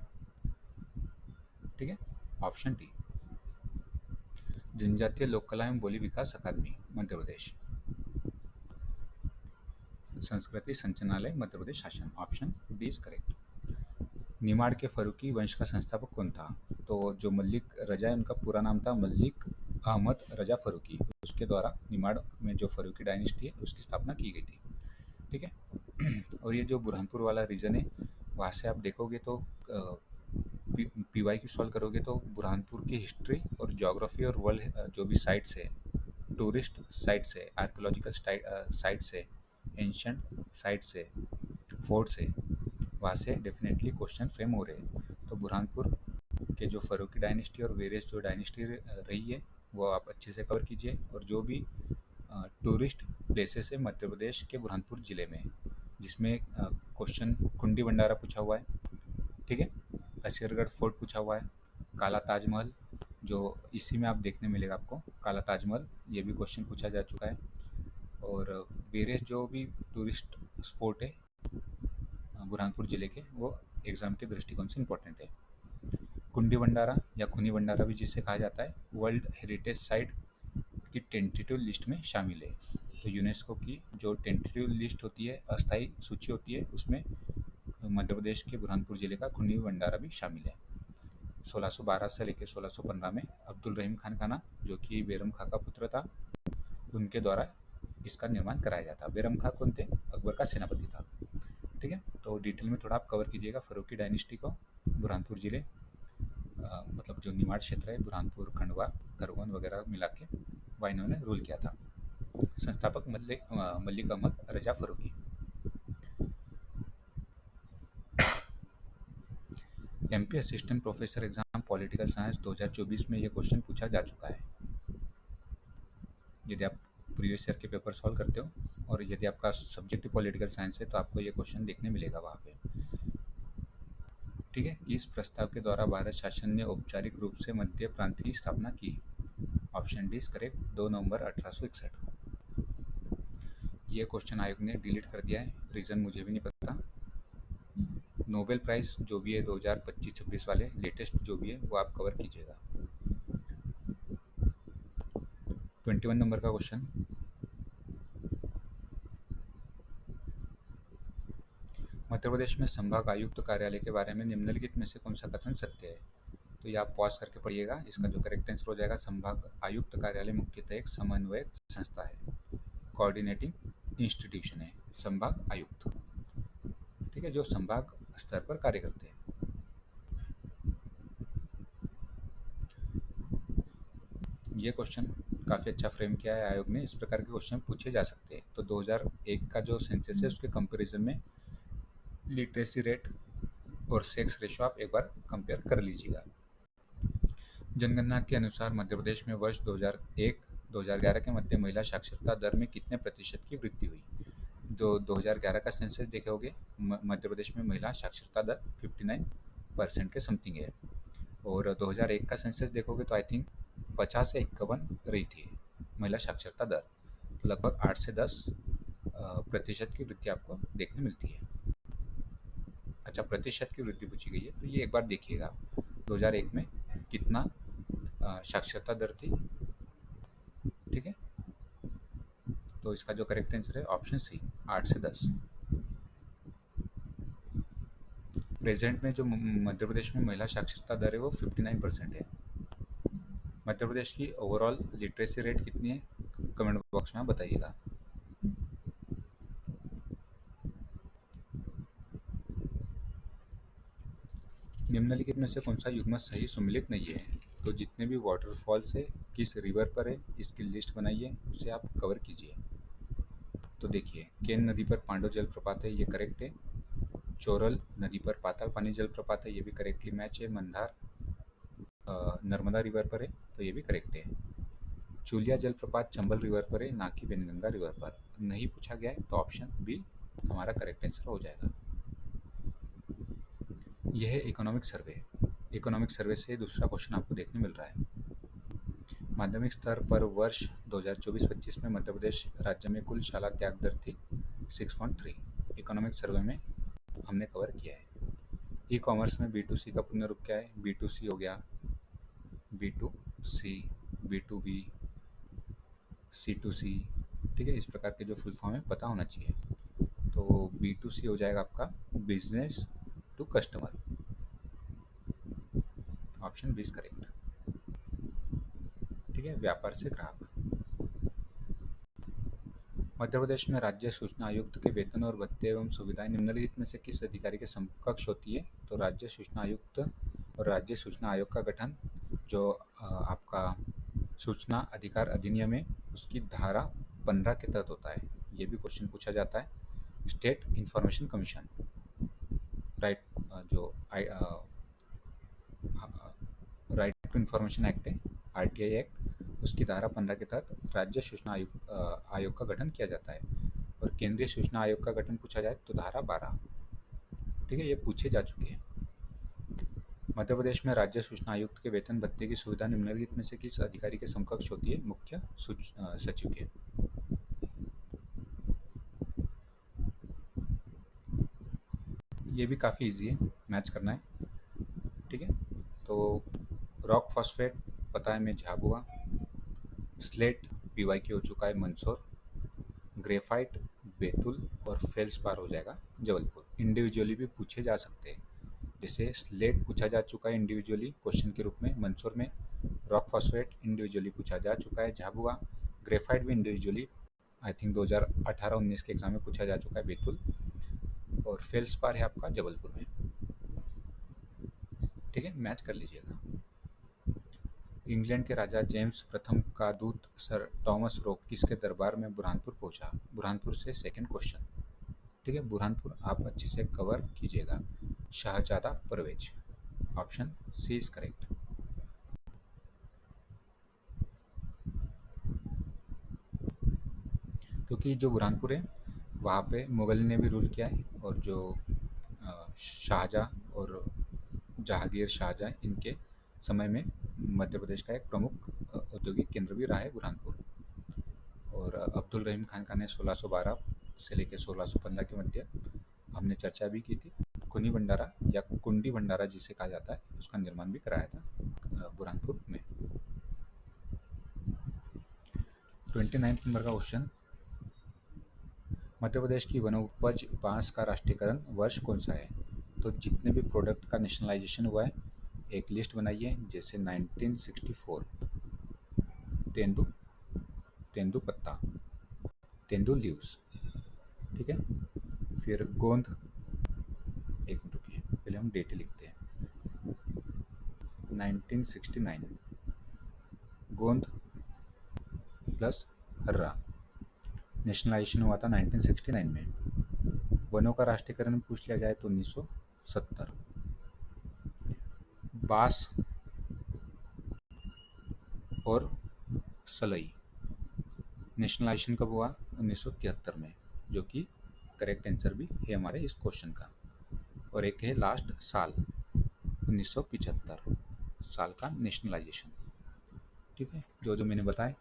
ठीक है, ऑप्शन डी, जनजातीय लोक कला एवं बोली विकास अकादमी मध्य प्रदेश, संस्कृति संचालनालय मध्य प्रदेश शासन, option D is correct. Nimar के फरूकी वंश का संस्थापक कौन था, तो जो मलिक रजा है उनका पूरा नाम था मलिक अहमद रजा फरूकी, उसके द्वारा निमाड़ में जो फरूकी डायनेस्टी है उसकी स्थापना की गई थी। ठीक है, और ये जो बुरहानपुर वाला रीजन है वहाँ से आप देखोगे तो पीवाई की सॉल्व करोगे तो बुरहानपुर की हिस्ट्री और ज्योग्राफी और वर्ल्ड जो भी साइट्स है, टूरिस्ट साइट्स है, आर्कोलॉजिकल साइट्स है, एंशंट साइट्स है, फोर्ट्स है, वहाँ से डेफिनेटली क्वेश्चन फ्रेम हो रहे हैं। तो बुरहानपुर के जो फरूकी डायनेस्टी और वेरियस जो डायनेस्टी रही है वो आप अच्छे से कवर कीजिए। और जो भी टूरिस्ट प्लेसेस है मध्य प्रदेश के बुरहानपुर ज़िले में, जिसमें क्वेश्चन कुंडी भंडारा पूछा हुआ है। ठीक है, कसीरगढ़ फोर्ट पूछा हुआ है, काला ताजमहल जो इसी में आप देखने मिलेगा आपको, काला ताजमहल ये भी क्वेश्चन पूछा जा चुका है। और वेरियस जो भी टूरिस्ट स्पॉट है बुरहानपुर ज़िले के, वो एग्ज़ाम के दृष्टिकोण से इम्पोर्टेंट है। कुंडी भंडारा या खुनी भंडारा भी जिसे कहा जाता है, वर्ल्ड हेरिटेज साइट की टेंटेटिव लिस्ट में शामिल है। तो यूनेस्को की जो टेंटेटिव लिस्ट होती है, अस्थायी सूची होती है, उसमें मध्य प्रदेश के बुरहानपुर जिले का खुन्नी भंडारा भी शामिल है। 1612 से लेकर 1615 में अब्दुल रहीम खान खाना, जो कि बेरम खां का पुत्र था, उनके द्वारा इसका निर्माण कराया जाता। बेरम खां कौन थे? अकबर का सेनापति था। ठीक है, तो डिटेल में थोड़ा आप कवर कीजिएगा फरूकी डायनेस्टी को। बुरहानपुर जिले मतलब जो निमाड़ क्षेत्र है, बुरहानपुर, खंडवा, खरगोन वगैरह मिला के वह इन्होंने रूल किया था। संस्थापक Malik Ahmad Raza Faruqi. MP assistant professor exam political science 2024 में ये क्वेश्चन पूछा जा चुका है। यदि आप प्रीवियस ईयर के पेपर सॉल्व करते हो और यदि आपका सब्जेक्ट पॉलिटिकल साइंस है तो आपको ये क्वेश्चन देखने मिलेगा वहाँ पे। ठीक है, इस प्रस्ताव के द्वारा भारत शासन ने औपचारिक रूप से मध्य प्रांत की स्थापना की। ऑप्शन डी इज करेक्ट, 2 नवंबर 1861। ये क्वेश्चन आयोग ने डिलीट कर दिया है, रीज़न मुझे भी नहीं पता। नोबेल प्राइज़ जो भी है 2025-26 वाले लेटेस्ट जो भी है वो आप कवर कीजिएगा। 21 नंबर का क्वेश्चन, मध्य प्रदेश में संभाग आयुक्त कार्यालय के बारे में निम्नलिखित में से कौन सा कथन सत्य है? तो ये आप पॉज करके पढ़िएगा। इसका जो करेक्ट आंसर हो जाएगा, संभाग आयुक्त कार्यालय मुख्यतः एक समन्वयक संस्था है, कोऑर्डिनेटिंग इंस्टीट्यूशन है संभाग आयुक्त। ठीक है, जो संभाग स्तर पर कार्य करते हैं। ये क्वेश्चन काफ़ी अच्छा फ्रेम किया है आयोग ने। इस प्रकार के क्वेश्चन पूछे जा सकते हैं। तो 2001 का जो सेंसस है उसके कंपैरिजन में लिटरेसी रेट और सेक्स रेशो आप एक बार कंपेयर कर लीजिएगा। जनगणना के अनुसार मध्य प्रदेश में वर्ष 2001-2011 के मध्य महिला साक्षरता दर में कितने प्रतिशत की वृद्धि हुई? 2011 का सेंसस देखे होगे, मध्य प्रदेश में महिला साक्षरता दर 59% के समथिंग है। और 2001 का सेंसस देखोगे तो आई थिंक 50 से 51 रही थी महिला साक्षरता दर। लगभग 8 से 10 प्रतिशत की वृद्धि आपको देखने मिलती है। अच्छा, प्रतिशत की वृद्धि पूछी गई है तो ये एक बार देखिएगा 2001 में कितना साक्षरता दर थी। ठीक है, तो इसका जो करेक्ट आंसर है ऑप्शन सी, 8 से 10। प्रेजेंट में जो मध्य प्रदेश में महिला साक्षरता दर है वो 59% है। मध्य प्रदेश की ओवरऑल लिटरेसी रेट कितनी है कमेंट बॉक्स में बताइएगा। निम्नलिखित में से कौन सा युग्म सही सुमेलित नहीं है? तो जितने भी वाटरफॉल्स है किस रिवर पर है इसकी लिस्ट बनाइए, उसे आप कवर कीजिए। तो देखिए, केन नदी पर पांडव जलप्रपात है, ये करेक्ट है। चोरल नदी पर पाताल पानी जलप्रपात है, ये भी करेक्टली मैच है। मंदार नर्मदा रिवर पर है, तो ये भी करेक्ट है। चूलिया जलप्रपात चंबल रिवर पर है, ना कि वेनगंगा रिवर पर। नहीं पूछा गया है तो ऑप्शन बी हमारा करेक्ट आंसर हो जाएगा। यह है इकोनॉमिक सर्वे। इकोनॉमिक सर्वे से दूसरा क्वेश्चन आपको देखने मिल रहा है। माध्यमिक स्तर पर वर्ष 2024-25 में मध्य प्रदेश राज्य में कुल शाला त्याग दर थी 6.3। इकोनॉमिक सर्वे में हमने कवर किया है। ई कॉमर्स में B2C का पूर्ण रूप क्या है? B2C हो गया B2C, B2B, C2C। ठीक है, इस प्रकार के जो फुल फॉर्म है पता होना चाहिए। तो B2C हो जाएगा आपका business to customer. Option B is correct. ठीक है, व्यापार से ग्राहक। मध्य प्रदेश में राज्य सूचना आयुक्त के वेतन और भत्ते एवं सुविधाएं निम्नलिखित में से किस अधिकारी के समकक्ष होती है? तो राज्य सूचना आयुक्त और राज्य सूचना आयोग का गठन जो आपका सूचना अधिकार अधिनियम है उसकी धारा 15 के तहत होता है। ये भी क्वेश्चन पूछा जाता है। स्टेट इंफॉर्मेशन कमीशन, राइट, जो राइट टू इंफॉर्मेशन एक्ट है, RTI एक्ट, उसकी धारा 15 के तहत राज्य सूचना आयोग का गठन किया जाता है। और केंद्रीय सूचना आयोग का गठन पूछा जाए तो धारा 12। ठीक है, ये पूछे जा चुके हैं। मध्य प्रदेश में राज्य सूचना आयुक्त के वेतन भत्ते की सुविधा निम्नलिखित में से किस अधिकारी के समकक्ष होती है? मुख्य सचिव के। ये भी काफ़ी इजी है, मैच करना है। ठीक है, तो रॉक फॉस्फेट पता है मैं झाबुआ, स्लेट पीवाई की हो चुका है मंदसौर, ग्रेफाइट बैतूल और फेल्सपार हो जाएगा जबलपुर। इंडिविजुअली भी पूछे जा सकते हैं, जैसे स्लेट पूछा जा चुका है इंडिविजुअली क्वेश्चन के रूप में मंदसौर में, रॉक फॉस्फेट इंडिविजुअली पूछा जा चुका है झाबुआ, ग्रेफाइट भी इंडिविजुअली आई थिंक 2018-19 के एग्जाम में पूछा जा चुका है बैतूल, और फेल्सपार है आपका जबलपुर में। ठीक है, मैच कर लीजिएगा। इंग्लैंड के राजा जेम्स प्रथम का दूत सर थॉमस रोक किसके दरबार में बुरहानपुर पहुंचा? बुरहानपुर से सेकंड क्वेश्चन। ठीक है, बुरहानपुर आप अच्छे से कवर कीजिएगा। Shahzada Parvez, option C is correct. क्योंकि जो बुरहानपुर है वहाँ पे मुगल ने भी रूल किया है, और जो शाहजहाँ और जहांगीर शाहजहाँ इनके समय में मध्य प्रदेश का एक प्रमुख औद्योगिक केंद्र भी रहा है बुरहानपुर। और अब्दुल रहीम खान का ने 1612 से लेकर 1615 के मध्य हमने चर्चा भी की थी, कुनी भंडारा या कुंडी भंडारा जिसे कहा जाता है उसका निर्माण भी कराया था बुरहानपुर में। 29 नंबर का क्वेश्चन, मध्य प्रदेश की वनोपज बांस का राष्ट्रीयकरण वर्ष कौन सा है? तो जितने भी प्रोडक्ट का नेशनलाइजेशन हुआ है एक लिस्ट बनाइए, जैसे 1964 तेंदू, तेंदू पत्ता, तेंदू लीव्स। ठीक है, फिर गोंद, एक मिनट रुकिए पहले हम डेट लिखते हैं। 1969 गोंद प्लस हर्रा नेशनलाइजेशन हुआ था 1969 में। वनों का राष्ट्रीयकरण पूछ लिया जाए तो 1970। बांस और सलई नेशनलाइजेशन कब हुआ? 1973 में, जो कि करेक्ट आंसर भी है हमारे इस क्वेश्चन का। और एक है लास्ट साल 1975 साल का नेशनलाइजेशन। ठीक है, जो जो मैंने बताए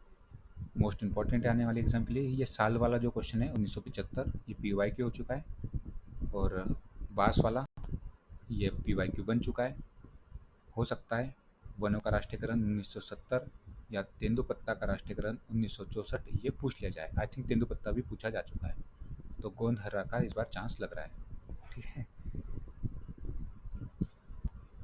मोस्ट इंपॉर्टेंट आने वाले एग्जाम के लिए। ये साल वाला जो क्वेश्चन है 1975 ये पीवाई क्यू हो चुका है, और बांस वाला ये पीवाई क्यू बन चुका है। हो सकता है वनों का राष्ट्रीयकरण 1970 या तेंदुपत्ता का राष्ट्रीयकरण 1964 ये पूछ लिया जाए। आई थिंक तेंदुपत्ता भी पूछा जा चुका है, तो गोंद हर्रा का इस बार चांस लग रहा है। ठीक है,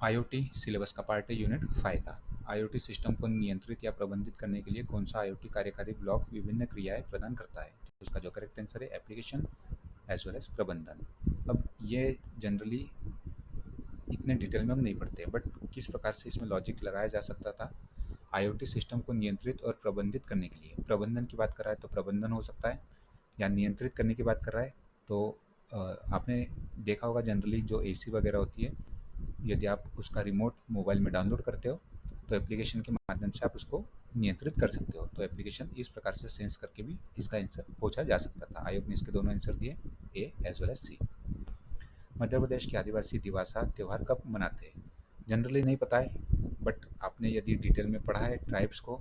आईओटी सिलेबस का पार्ट है यूनिट 5 का। आईओटी सिस्टम को नियंत्रित या प्रबंधित करने के लिए कौन सा आईओटी कार्यकारी ब्लॉक विभिन्न क्रियाएं प्रदान करता है? तो उसका जो करेक्ट आंसर है एप्लीकेशन एज वेल एज प्रबंधन। अब ये जनरली इतने डिटेल में हम नहीं पढ़ते, बट किस प्रकार से इसमें लॉजिक लगाया जा सकता था। आईओटी सिस्टम को नियंत्रित और प्रबंधित करने के लिए, प्रबंधन की बात कर रहा है तो प्रबंधन हो सकता है, या नियंत्रित करने की बात कर रहा है तो आपने देखा होगा जनरली जो एसी वगैरह होती है, यदि आप उसका रिमोट मोबाइल में डाउनलोड करते हो तो एप्लीकेशन के माध्यम से आप उसको नियंत्रित कर सकते हो। तो एप्लीकेशन इस प्रकार से सेंस करके भी इसका आंसर पूछा जा सकता था। आयोग ने इसके दोनों आंसर दिए, ए एज वेल एज सी। मध्य प्रदेश के आदिवासी दिवासा त्यौहार कब मनाते हैं? जनरली नहीं पता है, बट आपने यदि डिटेल में पढ़ा है ट्राइब्स को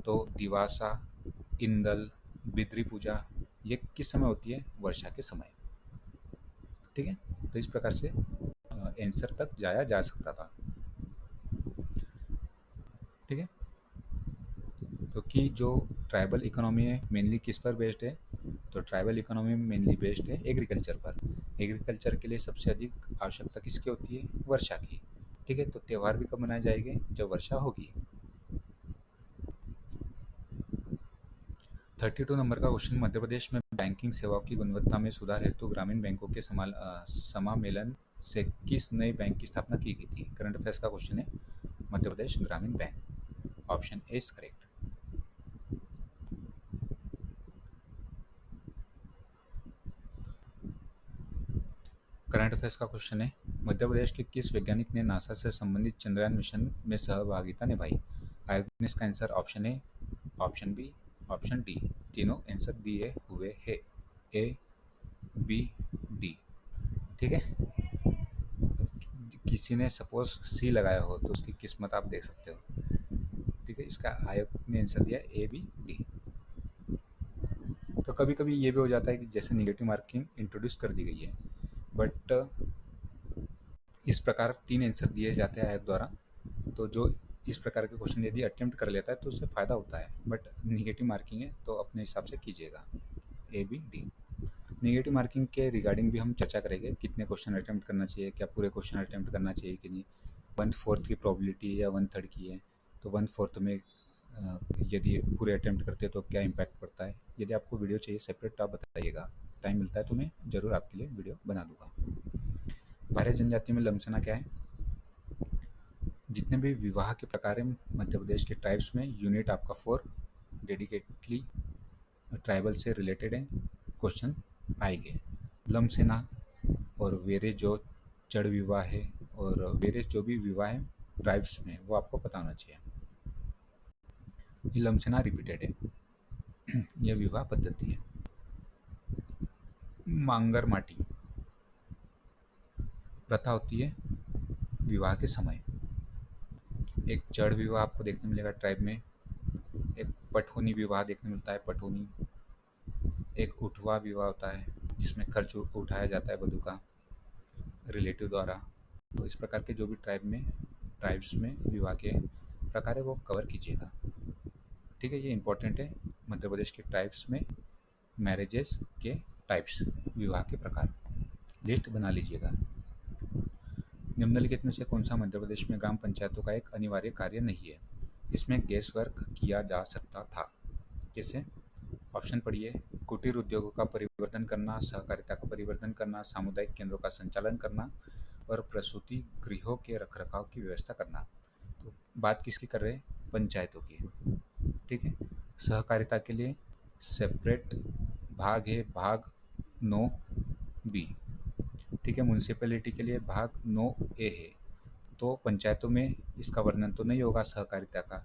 तो दिवासा, इंदल, बिद्री पूजा ये किस समय होती है? वर्षा के समय। ठीक है, तो इस प्रकार से आंसर तक जाया जा सकता था। ठीक है, क्योंकि जो ट्राइबल इकोनॉमी है मेनली किस पर बेस्ड है? तो ट्राइबल इकोनॉमी मेनली बेस्ड है एग्रीकल्चर पर। एग्रीकल्चर के लिए सबसे अधिक आवश्यकता किसकी होती है? वर्षा की। ठीक है, तो त्यौहार भी कब मनाए जाएंगे? जब वर्षा होगी। 32 नंबर का क्वेश्चन, मध्य प्रदेश में बैंकिंग सेवाओं की गुणवत्ता में सुधार हेतु ग्रामीण बैंकों के समामेलन से किस नए बैंक की स्थापना की गई थी? करंट अफेयर्स का क्वेश्चन है, मध्य प्रदेश ग्रामीण bank, option A is correct. Current affairs का क्वेश्चन है, मध्य प्रदेश के किस वैज्ञानिक ने नासा से संबंधित चंद्रयान मिशन में सहभागिता निभाई? आयोग ने इसका answer option A, option B, option D तीनों आंसर दिए हुए है, ए बी डी। ठीक है, किसी ने सपोज सी लगाया हो तो उसकी किस्मत आप देख सकते हो। ठीक है, इसका आयोग ने आंसर दिया ए बी डी। तो कभी कभी ये भी हो जाता है कि जैसे निगेटिव मार्किंग इंट्रोड्यूस कर दी गई है, बट इस प्रकार 3 आंसर दिए जाते हैं आयोग द्वारा, तो जो इस प्रकार के क्वेश्चन यदि अटेम्प्ट कर लेता है तो उससे फ़ायदा होता है, बट निगेटिव मार्किंग है तो अपने हिसाब से कीजिएगा। A B D. Negative marking के रिगार्डिंग भी हम चर्चा करेंगे, कितने क्वेश्चन अटेम्प्ट करना चाहिए, क्या पूरे क्वेश्चन अटेम्प्ट करना चाहिए कि नहीं, 1/4 की प्रोबेबिलिटी या 1/3 की है, तो 1/4 में यदि पूरे अटेम्प्ट करते हैं तो क्या इम्पैक्ट पड़ता है। यदि आपको वीडियो चाहिए सेपरेट तो आप बताइएगा, टाइम मिलता है तो मैं ज़रूर आपके लिए वीडियो बना दूंगा। भारतीय जनजाति में लमसना क्या है? जितने भी विवाह के प्रकार हैं मध्य प्रदेश के ट्राइब्स में, यूनिट आपका 4 डेडिकेटली ट्राइबल से रिलेटेड है, क्वेश्चन आएंगे। लमसेना और वेरे जो चढ़ विवाह है और वेरे जो भी विवाह है ट्राइब्स में, वो आपको पता होना चाहिए। ये लमसेना रिपीटेड है, यह विवाह पद्धति है। मांगर माटी प्रथा होती है विवाह के समय। एक चढ़ विवाह आपको देखने मिलेगा ट्राइब में, एक पठोनी विवाह देखने मिलता है, पठोनी। एक उठवा विवाह होता है जिसमें खर्च उठाया जाता है वधू का रिलेटिव द्वारा। तो इस प्रकार के जो भी ट्राइब्स में विवाह के प्रकार है वो कवर कीजिएगा, ठीक है। ये इंपॉर्टेंट है, मध्य प्रदेश के ट्राइब्स में मैरिजेस के टाइप्स, विवाह के प्रकार, लिस्ट बना लीजिएगा। निम्नलिखित में से कौन सा मध्य प्रदेश में ग्राम पंचायतों का एक अनिवार्य कार्य नहीं है? इसमें गैस वर्क किया जा सकता था। कैसे? ऑप्शन पढ़िए। कुटीर उद्योगों का परिवर्धन करना, सहकारिता का परिवर्धन करना, सामुदायिक केंद्रों का संचालन करना और प्रसूति गृहों के रखरखाव की व्यवस्था करना। तो बात किसकी कर रहे हैं? पंचायतों की, ठीक है। सहकारिता के लिए सेपरेट भाग है, भाग 9B, ठीक है। म्यूनसिपैलिटी के लिए भाग 9A है। तो पंचायतों में इसका वर्णन तो नहीं होगा सहकारिता का,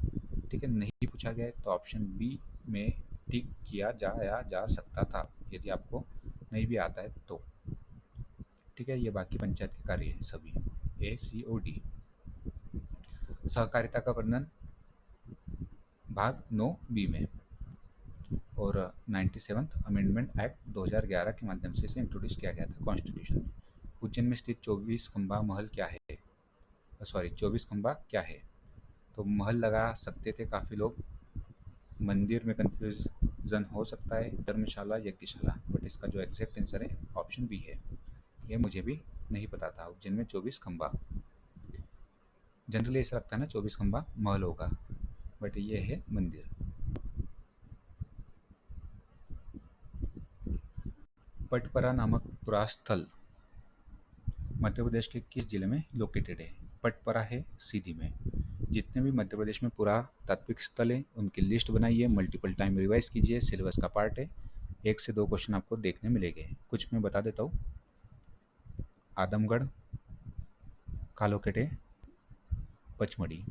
ठीक है, नहीं पूछा गया है, तो ऑप्शन बी में टिक किया जाया जा सकता था यदि आपको नहीं भी आता है तो, ठीक है। ये बाकी पंचायत के कार्य हैं सभी, A, C और D। सहकारिता का वर्णन भाग 9B में, और 97th अमेंडमेंट एक्ट 2011 के माध्यम से इसे इंट्रोड्यूस किया गया था कॉन्स्टिट्यूशन में। उज्जैन में स्थित 24 खंबा महल क्या है? 24 खंबा क्या है? तो महल लगा सकते थे काफ़ी लोग, मंदिर में कंफ्यूजन हो सकता है, धर्मशाला यज्ञशाला, बट इसका जो एग्जैक्ट आंसर है ऑप्शन बी है। ये मुझे भी नहीं पता था। उज्जैन में 24 खंबा, जनरली ऐसा लगता है ना 24 खंबा महल होगा, बट ये है मंदिर। पटपरा नामक पुरास्थल मध्य प्रदेश के किस जिले में लोकेटेड है? पटपरा है सीधी में। जितने भी मध्य प्रदेश में पुरातात्विक स्थल है उनकी लिस्ट बनाइए, मल्टीपल टाइम रिवाइज कीजिए, सिलेबस का पार्ट है। 1 से 2 क्वेश्चन आपको देखने मिलेंगे, कुछ मैं बता देता हूँ। आदमगढ़ कहाँ लोकेट है? पचमढ़ी।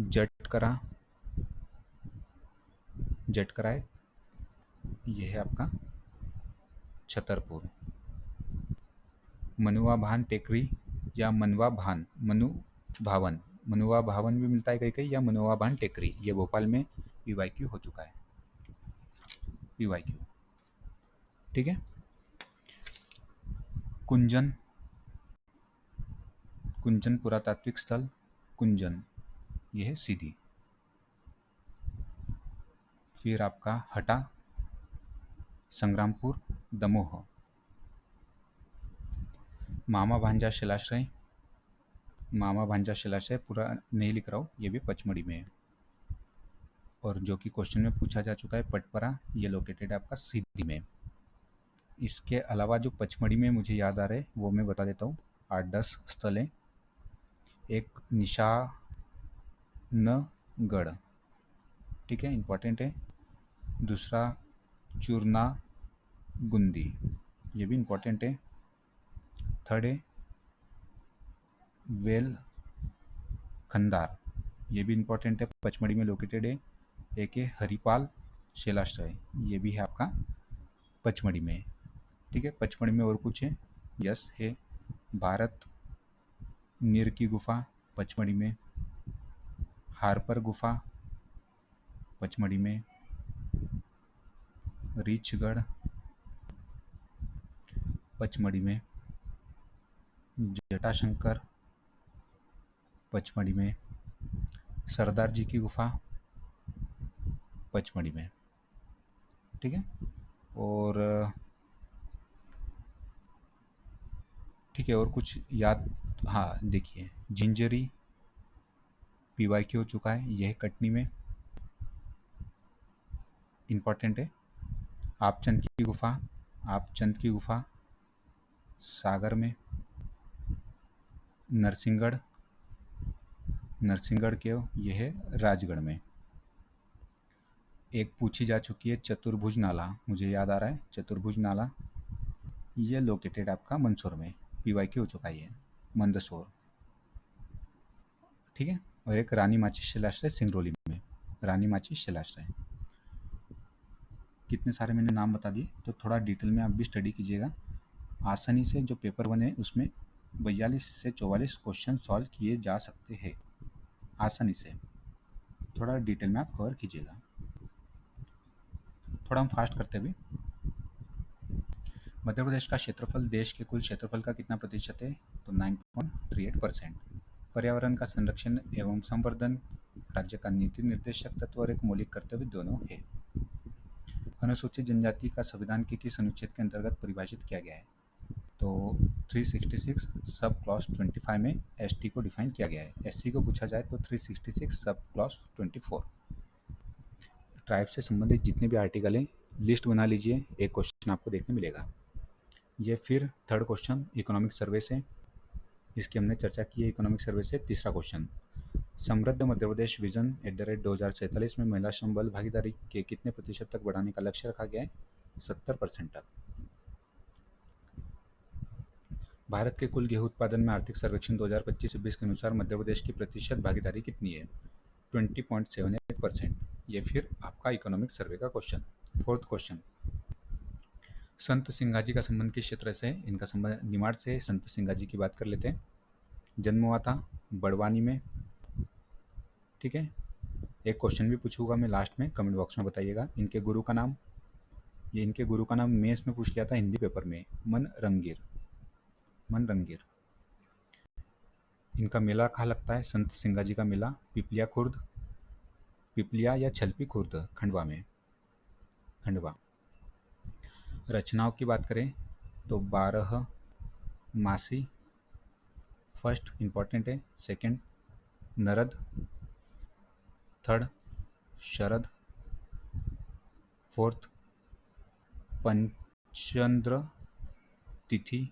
जटकरा, जटकरा है, ये है आपका छतरपुर। मनुआ भान टेकरी या मनवा भान, मनुआ भावन भी मिलता है कहीं कहीं, या मनुआ भान टेकरी, ये भोपाल में PYQ हो चुका है, PYQ, ठीक है। कुंजन, कुंजन पुरातात्विक स्थल कुंजन, ये है सीधी। फिर आपका हटा, संग्रामपुर, दमोह। मामा भांजा शिलाश्रय, मामा भांजा शिलाश्रय पूरा नहीं लिख रहा हूँ, ये भी पचमढ़ी में है। और जो कि क्वेश्चन में पूछा जा चुका है पटपरा, ये लोकेटेड है आपका सीधी में। इसके अलावा जो पचमढ़ी में मुझे याद आ रहा है वो मैं बता देता हूँ, 8-10 स्थल हैं। एक निशानगढ़, ठीक है, इम्पॉर्टेंट है। दूसरा चूरना गुंदी, ये भी इम्पॉर्टेंट है। थर्ड है वेल खंदार, ये भी इम्पॉर्टेंट है, पचमढ़ी में लोकेटेड है। एक है हरिपाल शिलाश्रय, ये भी है आपका पचमढ़ी में, ठीक है। पचमढ़ी में और कुछ है? यस है, भारत नीर की गुफा पचमढ़ी में, हारपर गुफा पचमढ़ी में, रीछगढ़ पचमढ़ी में, जटाशंकर पचमढ़ी में। सरदार जी की गुफा पचमढ़ी में, ठीक है। और ठीक है, और कुछ याद, हाँ देखिए, जिंजरी PYQ हो चुका है, यह कटनी में, इम्पॉर्टेंट है। आपचंद की गुफा, आपचंद की गुफा सागर में। नरसिंहगढ़, नरसिंहगढ़ के यह है राजगढ़ में। एक पूछी जा चुकी है चतुर्भुज नाला, मुझे याद आ रहा है चतुर्भुज नाला, ये लोकेटेड आपका मंदसौर में, PYQ हो चुका है ये, मंदसौर, ठीक है। और एक रानी माची शिलाश्रय सिंगरौली में, रानी माची शिलाश्रय। कितने सारे मैंने नाम बता दिए, तो थोड़ा डिटेल में आप भी स्टडी कीजिएगा। आसानी से जो पेपर बने उसमें 42 से 44 क्वेश्चन सॉल्व किए जा सकते हैं आसानी से, थोड़ा डिटेल में आप कवर कीजिएगा। थोड़ा हम फास्ट करते भी। मध्य प्रदेश का क्षेत्रफल देश के कुल क्षेत्रफल का कितना प्रतिशत है, तो 9.38%। पर्यावरण का संरक्षण एवं संवर्धन राज्य का नीति निर्देशक तत्व और एक मौलिक कर्तव्य दोनों है। अनुसूचित जनजाति का संविधान के किस अनुच्छेद के अंतर्गत परिभाषित किया गया है, तो 366 सब क्लॉज 25 में ST को डिफाइन किया गया है। SC को पूछा जाए तो 366 सब क्लॉज 24। ट्राइब से संबंधित जितने भी आर्टिकल हैं लिस्ट बना लीजिए, एक क्वेश्चन आपको देखने मिलेगा। ये फिर थर्ड क्वेश्चन इकोनॉमिक सर्वे से, इसकी हमने चर्चा की है। इकोनॉमिक सर्वे से तीसरा क्वेश्चन, समृद्ध मध्य प्रदेश विजन @ 2047 में महिला श्रम बल भागीदारी के कितने प्रतिशत तक बढ़ाने का लक्ष्य रखा गया है, 70% तक। भारत के कुल गेहूं उत्पादन में आर्थिक सर्वेक्षण 2025-26 के अनुसार मध्य प्रदेश की प्रतिशत भागीदारी कितनी है, 20.78%। ये फिर आपका इकोनॉमिक सर्वे का क्वेश्चन। फोर्थ क्वेश्चन, संत सिंगाजी का संबंध किस क्षेत्र से है, इनका संबंध निमाड़ से। संत सिंगाजी की बात कर लेते हैं। जन्म हुआ था बड़वानी में, ठीक है। एक क्वेश्चन भी पूछूंगा मैं लास्ट में, कमेंट बॉक्स में बताइएगा। इनके गुरु का नाम, ये इनके गुरु का नाम मेंस में पूछ लिया था हिंदी पेपर में, मन रंगीर, मन रंगीर। इनका मेला कहाँ लगता है, संत सिंगाजी का मेला पिपलिया खुर्द, पिपलिया या छलपी खुर्द, खंडवा में, खंडवा। रचनाओं की बात करें तो 12 मासी फर्स्ट इंपॉर्टेंट है, सेकंड नरद, थर्ड शरद, फोर्थ पंचंद्र तिथि,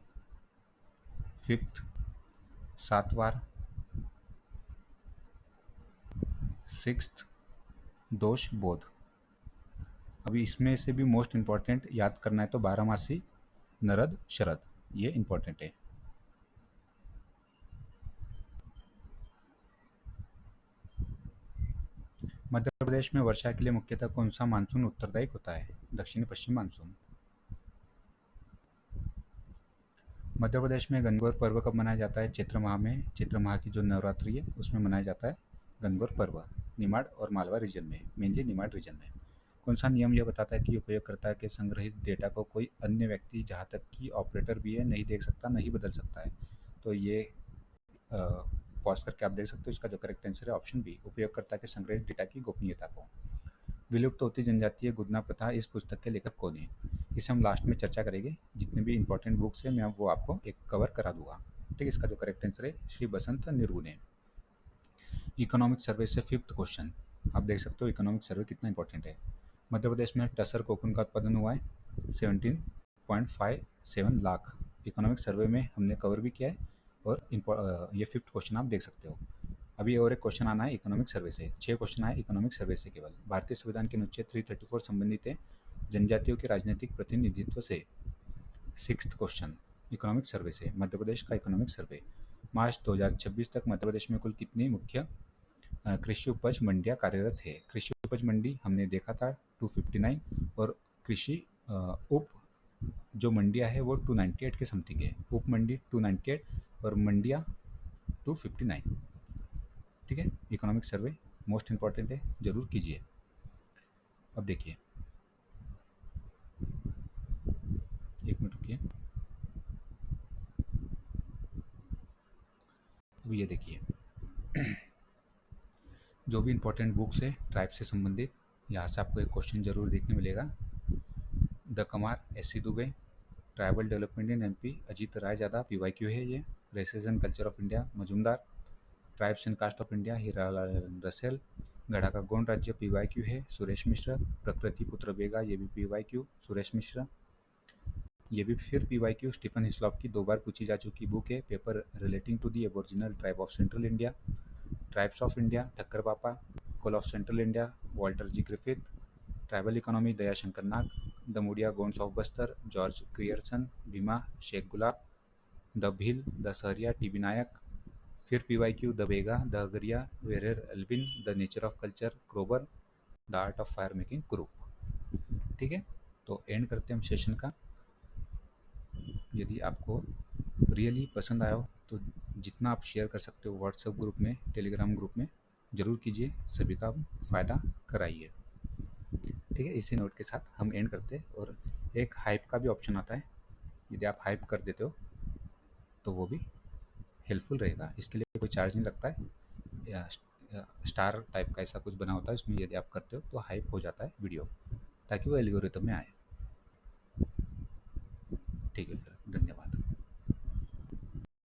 फिफ्थ सातवार, सिक्स्थ दोष बोध। अभी इसमें से भी मोस्ट इंपॉर्टेंट याद करना है तो 12 मासी, नरद, शरद, ये इंपॉर्टेंट है। मध्य प्रदेश में वर्षा के लिए मुख्यतः कौन सा मानसून उत्तरदायी होता है, दक्षिणी पश्चिम मानसून। मध्य प्रदेश में गणगौर पर्व कब मनाया जाता है, चैत्र माह में। चैत्र माह की जो नवरात्रि है उसमें मनाया जाता है गणगौर पर्व, निमाड़ और मालवा रीजन में, मेनली निमाड़ रीजन में। कौन सा नियम यह बताता है कि उपयोगकर्ता के संग्रहित डेटा को कोई अन्य व्यक्ति, जहाँ तक कि ऑपरेटर भी है, नहीं देख सकता, नहीं बदल सकता है। तो ये पॉज करके आप देख सकते हो, इसका जो करेक्ट आंसर है ऑप्शन बी, उपयोगकर्ता के संग्रहित डेटा की गोपनीयता को। विलुप्त होती जनजातीय गुदना प्रथा इस पुस्तक के लेखक कौन है, इसे हम लास्ट में चर्चा करेंगे। जितने भी इंपॉर्टेंट बुक्स हैं मैं वो आपको एक कवर करा दूंगा, ठीक है। इसका जो करेक्ट आंसर है श्री बसंत निर्गुणे। इकोनॉमिक सर्वे से फिफ्थ क्वेश्चन, आप देख सकते हो इकोनॉमिक सर्वे कितना इंपॉर्टेंट है। मध्य प्रदेश में टसर कोकून का उत्पादन हुआ है 17.57 लाख, इकोनॉमिक सर्वे में हमने कवर भी किया है। और ये फिफ्थ क्वेश्चन आप देख सकते हो। अभी और एक क्वेश्चन आना है इकोनॉमिक सर्वे से, 6 क्वेश्चन आए इकोनॉमिक सर्वे से केवल। भारतीय संविधान के अनुच्छेद 334 संबंधित है जनजातियों के राजनीतिक प्रतिनिधित्व से। सिक्स्थ क्वेश्चन इकोनॉमिक सर्वे से, मध्य प्रदेश का इकोनॉमिक सर्वे। मार्च 2026 तक मध्य प्रदेश में कुल कितनी मुख्य कृषि उपज मंडियां कार्यरत है। कृषि उपज मंडी हमने देखा था 259, और कृषि उप जो मंडियां है वो 298 के समथिंग है। उप मंडी 298 और मंडियां 259, ठीक है। इकोनॉमिक सर्वे मोस्ट इंपॉर्टेंट है, जरूर कीजिए। अब देखिए, एक मिनट रुकिए। अब ये देखिए, जो भी इंपॉर्टेंट बुक्स है ट्राइब से संबंधित, यहाँ से आपको एक क्वेश्चन जरूर देखने मिलेगा। The Kamar, S C. Dube. Tribal development in MP, Ajit Rai ज़्यादा, पीवाईक्यू है ये। Races and culture of India, Majumdar. Tribes and caste of India, Hiralal Russell. Garha का गौंड राज्य, पीवाईक्यू है, सुरेश मिश्रा। प्रकृति पुत्र बेगा, ये भी पीवाईक्यू, सुरेश मिश्रा। ये भी फिर पीवाईक्यू, स्टीफन हिस्लॉप की 2 बार पूछी जा चुकी बुक है, paper relating to the aboriginal tribe of central India. Tribes of India, Thakkar Bapa. Kol of central India, Walter G Griffith. Tribal economy, Dayashankar Nag. The Muria Gonds of Bastar, George Grierson. Bhima, Sheikh Gulab. The Bhil, the Sahariya, T B Nayak. फिर PYQ, the Baiga, the Agaria, Verrier Elwin. The nature of culture, Kroeber. The art of fire making, group. ठीक है, तो and करते हैं हम session का। यदि आपको रियली पसंद आया हो तो जितना आप शेयर कर सकते हो व्हाट्सएप ग्रुप में, टेलीग्राम ग्रुप में, ज़रूर कीजिए, सभी का फ़ायदा कराइए। ठीक है, इसी नोट के साथ हम एंड करते हैं। और एक हाइप का भी ऑप्शन आता है, यदि आप हाइप कर देते हो तो वो भी हेल्पफुल रहेगा। इसके लिए कोई चार्ज नहीं लगता है, या स्टार टाइप का ऐसा कुछ बना होता है, इसमें यदि आप करते हो तो हाइप हो जाता है वीडियो, ताकि वो एल्गोरिथम में आए। ठीक है।